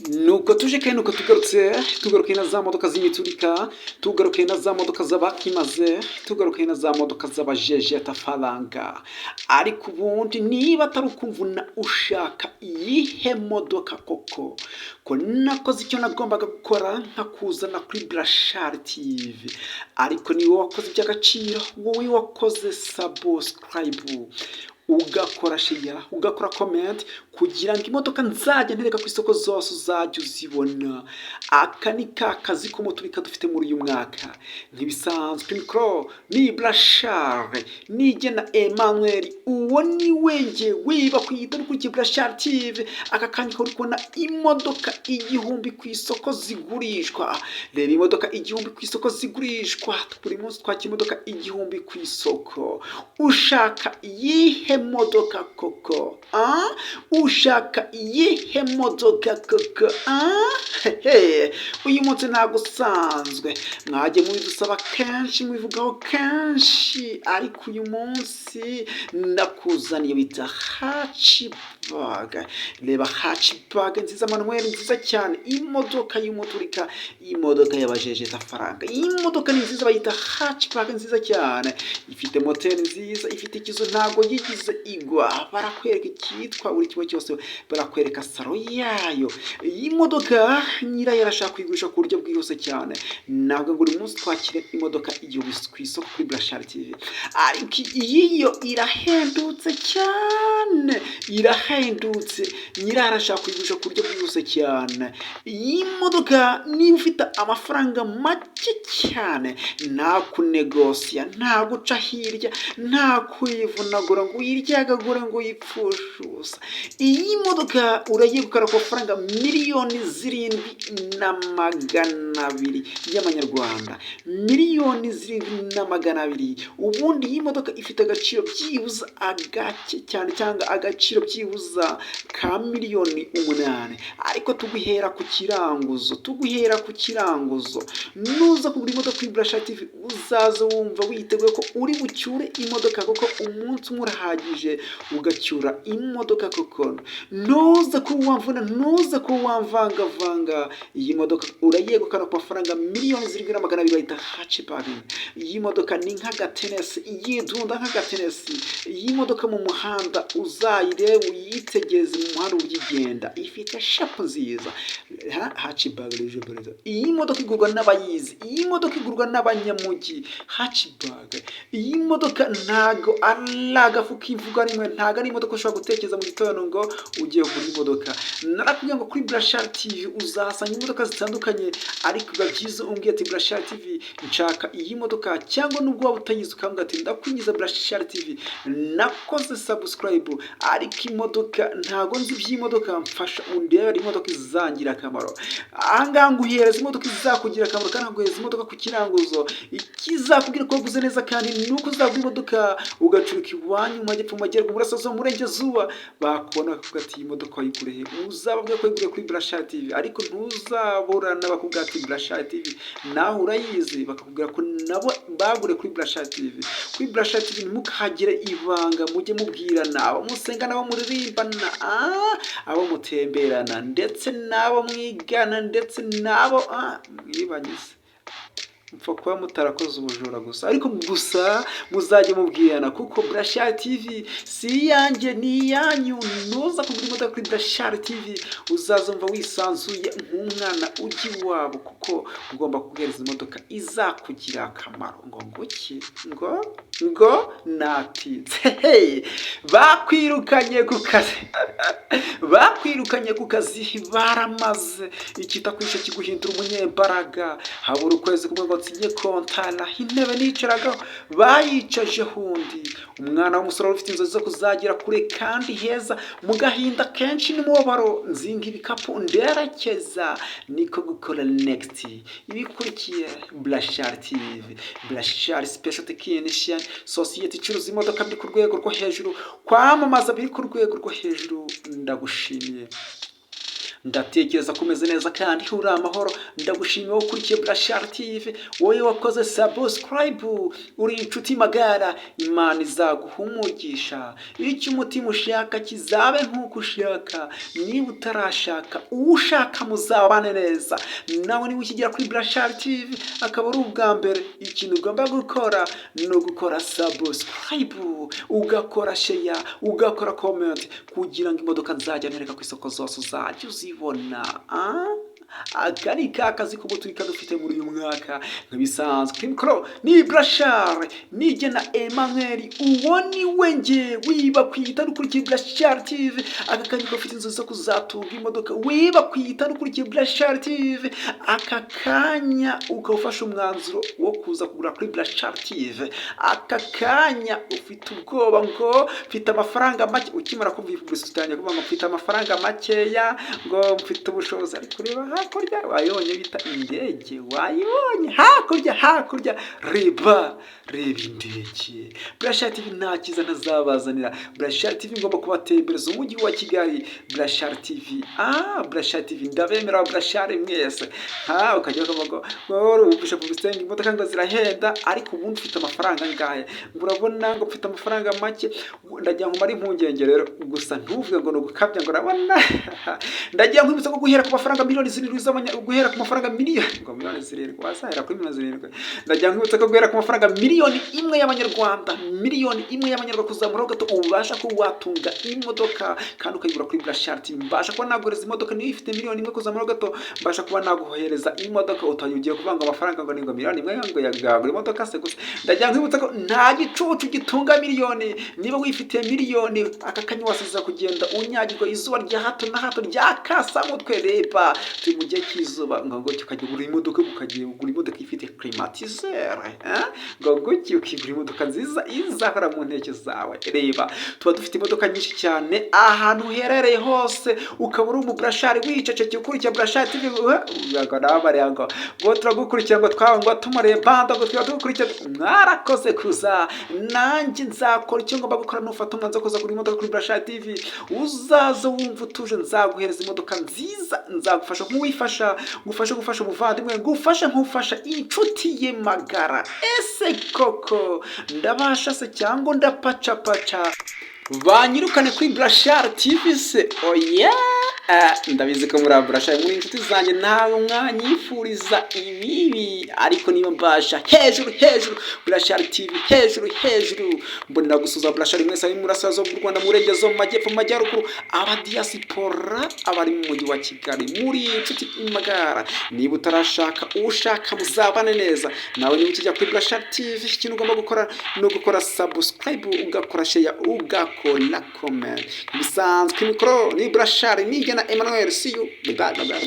nuko tuje kandi nuko tugaruke na za modoka z'imiturika, tugaruke na za modoka z'abakimaze, tugaruke na za modoka z'abajejetafaranga. Ariko ubundi niba atari ukumvuna ushaka iyihe modoka koko, ko nakoze icyo nagombaga gukora nkakuzana kuri Burashari TV, ariko niwe wakoze iby'agaciro, wowe wakoze subscribe, ugakora share, ugakora comment, kugira ngo imodoka nzajya ntereka ku isoko zose uzajya uzibona. Aka ni ka kazi k'umuturika dufite muri uyu mwaka. Ntibisanzwe mikoro ni Burashari, nigena Emmanuel, uwo ni wenge wiba kwita kuri Burashari TV. Aka kanya ko uri kubona imodoka 1000 ku isoko zigurishwa. Reba imodoka 1000 ku isoko zigurishwa, buri munsi twakira imodoka 1000 ku isoko. Ushaka iyihe modoka koko? Ushaka iyihe modoka koko? Uyu munsi ntabwo usanzwe, mwajye mubidusaba kenshi, mubivugaho kenshi, ariko uyu munsi ndakuzaniye bita hatchback. Reba hatchback nziza Manuel, nziza cyane, imodoka y'umuturika, imodoka y'abajejetafaranga. Iyi modoka ni nziza, bayita hatchback nziza cyane, ifite moteri nziza, ifite ikizo ntabwo yigize igwa. Barakwereka icyitwa buri kimwe cyose, barakwereka salo yayo. Iyi modoka nyirayo arashaka kuyigurisha ku buryo bwihuse cyane. Ntabwo buri munsi twakire imodoka 1000 ku isoko kuri Burashari TV, ariko iyi yo irahendutse cyane, irahendutse. Nyirayo arashaka kuyigurisha ku buryo bwihuse cyane. Iyi modoka niba ufite amafaranga make cyane, nta kunegosiya, nta guca hirya, nta kwivunagura ngo uyiryagagure ngo uyipfushusa. Iyi modoka urayegukana ku mafaranga 7,200,000 y'amanyarwanda, 7,200,000. Ubundi iyi modoka ifite agaciro byibuza agake cyane, cyangwa agaciro byibuza ka 8,000,000. Ariko tuguhera ku kiranguzo, nuza kugura imodoka kuri Burashari TV, uzaza wumva witeguye ko uri bucyure imodoka koko. Umunsi umwe urahagije ugacyura imodoka koko. Ntuza ko wamvuna, ntuza ko wamvangavanga. Iyi modoka urayegukana ku mafaranga 7,200,000, bayita hatchback. Iyi modoka ni nk'agatenesi, yidunda nk'agatenesi. Iyi modoka mu muhanda uzayirebe uyitegereze mu muhanda uburyo igenda, ifite shape nziza. Hatchback. Iyi modoka igurwa n'abayizi, iyi modoka igurwa n'abanyamujyi. Hatchback, iyi modoka ntago ari agafu k'ivuga rimwe, ntago ari imodoka ushobora gutekereza mu gitondo ngo ugiye kugura imodoka. Narakubwiye ngo kuri Burashari TV uzahasanga imodoka zitandukanye, ariko biba byiza umbwiye ati Burashari TV nshaka iyi modoka, cyangwa nubwo waba utayizi ukambwira ati ndakwinjiza Burashari TV, nakoze subscribe, ariko imodoka ntago nzi iby'imodoka, mfasha undebere imodoka izangira akamaro. Ahangaha nguhereza imodoka izakugira akamaro, kandi nguhereza imodoka ku kiranguzo. Ikizakubwira ko waguze neza kandi nuko uzagura imodoka ugacuruka iwanyu mu majyepfo, mu majyaruguru, mu burasirazuba, mu burengerazuba, bakubona bakavuga ati iyi modoka wayigure he? Uzababwira ko wayiguriye kuri Burashari TV, ariko ntuzaburana bakubwira ati Burashari TV nawe urayizi, bakakubwira ko nabo bagure kuri Burashari TV. Kuri Burashari TV ntimukahagire ibanga, mujye mubwirana, abo musenga n'abo muririmbana, abo mutemberana, ndetse n'abo mwigana, ndetse n'abo mwibanyise. Mpfa kuba mutarakoze ubujura gusa, ariko gusa muzajya mubwirana, kuko Burashari TV si iyanjye ni iyanyu. Nuza kugura imodoka kuri Burashari TV uzazumva wisanzuye nk'umwana ujya iwabo, kuko ugomba kuguhereza imodoka izakugira akamaro. Ngo nguki ngo natinze. Bakwirukanye ku kazi bakwirukanye ku kazi, baramaze ikitakwishe kiguhindura umunyembaraga. Habura ukwezi kumwe ngo nsinye kontara, intebe nicaragaho bayicaje hundi. Umwana w'umusore ufite inzozi zo kuzagera kure kandi heza, mu gahinda kenshi n'umubabaro, nzinga ibikapu nderekeza, niko gukora next. Ibikurikiye Burashari TV, Burashari Special Technician, sosiyete icuruza imodoka biri ku rwego rwo hejuru, kwamamaza biri ku rwego rwo hejuru. Ndagushimiye. ndatekereza ko umeze neza kandi uri amahoro. Ndagushimiye wowe ukurikiye Burashari TV, wowe wakoze subscribe, uri inshuti magara. Imana izaguha umugisha, icyo umutima ushaka kizabe nk'uko ushaka. Niba utarashaka, uwo ushaka muzabane neza. Nawe niba ukigera kuri Burashari TV akaba ari ubwa mbere, ikintu ugomba gukora ni ugukora subscribe, ugakora share, ugakora comment, kugira ngo imodoka nzajya nereka ku isoko zose uzajya uzibona. Aka ni ka kazi k'ubutwika dufite muri uyu mwaka. Nk'ibisanzwe kuri mikoro ni Burashari, nijye na Emmanuel. Uwo ni we njye. Wiba kwita n'ukurikiye Burashari TV, aka kanya ko ufite inzozi zo kuzatunga imodoka. Wiba kwita n'ukurikiye Burashari TV, aka kanya ukawufasha umwanzuro wo kuza kugura kuri Burashari TV. Aka kanya ufite ubwoba ngo mfite amafaranga make, ukimara kumva ivuguruzo utangiye kuvuga ngo mfite amafaranga makeya, ngo mfite ubushobozi. Ariko reba hakurya, wayibonye bita indege, wayibonye hakurya, reba indege. Burashari TV nta cyiza ntazabazanira. Burashari TV ngomba kubatembereza umujyi wa Kigali. Burashari TV, Burashari TV ndabemera. Burashari mwese, ukajya ukavuga ngo ubusha kubisenga imodoka ngo zirahenda, ariko ubundi ufite amafaranga angahe? Ngo urabona ngo mfite amafaranga make, ndagira ngo mari impungenge rero. Gusa ntuvuge ngo nugukabya ngo urabona. Ndagira ngo ko guhera ku mafaranga miliyoni 7 guhera ku mafaranga miliyoni, ngo miliyoni 7 wasahera kuri miliyoni 7. Ndagira ngo ko guhera ku mafaranga miliyoni 1 y'amanyarwanda, miliyoni 1 y'amanyarwanda kuzamura gato ubasha ko watunga imodoka kandi ukayigura kuri Burashari TV. Mbasha kuba naguhereza imodoka niyo ifite miliyoni 1 kuzamura gato, mbasha kuba naguhereza imodoka utagiye kuvanga amafaranga ngo ningo miliyoni 1 ngo yagagura imodoka se gusa. Ndagira ngo ko nta gicucu gitunga miliyoni. Niba wifitiye miliyoni, aka kanya wasiza kugenda unyagirwa izuba rya hato na hato ryakasa mutwe. Reba turi mu gihe cy'izuba, ngo ukajya ugura imodoka, ukagiye ugura imodoka ifite climatiseur, ngo ukigura imodoka nziza izahora mu nteke zawe. Reba tuba dufite imodoka nyinshi cyane ahantu uherereye hose, ukaba uri mu Burashari wicecekeye ukurikira Burashari TV. Ngo nabare ngo turagukurikira ngo twangwa tumare banda ngo turagukurikira. Mwarakoze kuza, nanjye nzakora icyo ngomba gukora. Nufata umwanzuro kuza kuri imodoka kuri Burashari TV, uzaza wumva utuje, nzaguhereza imodoka nziza, nzagufasha nk'uwifasha, gufasha umuvandimwe, gufasha nk'ufasha inshuti ye magara. Ese koko ndabasha se cyangwa ndapacapaca? Banyirukane kuri Burashari TV se? Oya, ndabizi ko muri Burashari muri inshuti zanjye ntawe mwanyifuriza ibibi, ariko niba mbasha hejuru Burashari TV hejuru. Mbonera gusuza Burashari mwese ari murasazo bw'u Rwanda, murengezo mu majyepfo, mu majyaruguru, aba diaspora, abari mu mujyi wa Kigali, muri inshuti imagara. Niba utarashaka, ushaka muzabane neza. Nawe niba ukijya kuri Burashari TV, ikintu ugomba gukora no gukora subscribe, ugakora share, ugakora comment. Bisanzwe mikoro ni Burashari, nijye na Emmanuel. See you, bye bye.